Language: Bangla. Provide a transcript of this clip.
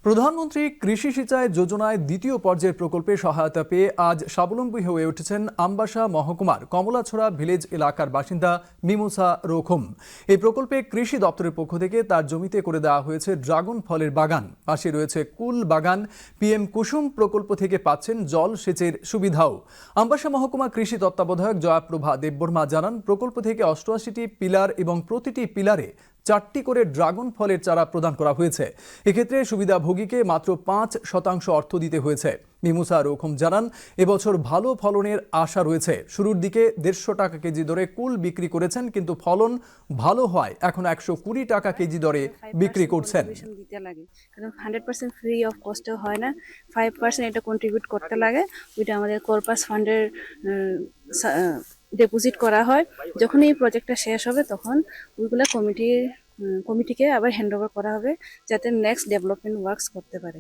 প্রধানমন্ত্রী কৃষি সিঁচাই যোজনায় দ্বিতীয় পর্যায়ের প্রকল্পে সহায়তা পেয়ে আজ স্বাবলম্বী হয়ে উঠেছেন আমবাসা মহকুমার কমলাছড়া ভিলেজ এলাকার বাসিন্দা মিমোসা রোখম। এই প্রকল্পে কৃষি দপ্তরের পক্ষ থেকে তার জমিতে করে দেওয়া হয়েছে ড্রাগন ফলের বাগান, পাশে রয়েছে কুল বাগান। পিএম কুসুম প্রকল্প থেকে পাচ্ছেন জল সেচের সুবিধাও। আমবাসা মহকুমা কৃষি তত্ত্বাবধায়ক জয়াপ্রভা দেববর্মা জানান, প্রকল্প থেকে 88টি পিলার এবং প্রতিটি পিলারে 4টি করে ড্রাগন ফলের চারা প্রদান করা হয়েছে। এক্ষেত্রে সুবিধাভোগীকে মাত্র 5% অর্থ দিতে হয়েছে। মিমোসা রোখম জানান, এবছর ভালো ফলনের আশা রয়েছে। শুরুর দিকে 150 টাকা কেজি দরে কুল বিক্রি করেছেন, কিন্তু ফলন ভালো হয় এখন 120 টাকা কেজি দরে বিক্রি করছেন। কারণ 100% ফ্রি অফ কস্টে হয় না, 5% এটা কন্ট্রিবিউট করতে লাগে। ওইটা আমাদের কর্পাস ফান্ডের ডিপোজিট করা হয়। যখন এই প্রজেক্টটা শেষ হবে তখন ওইগুলা কমিটিকে আবার হ্যান্ড ওভার করা হবে, যাতে নেক্সট ডেভেলপমেন্ট ওয়ার্কস করতে পারে।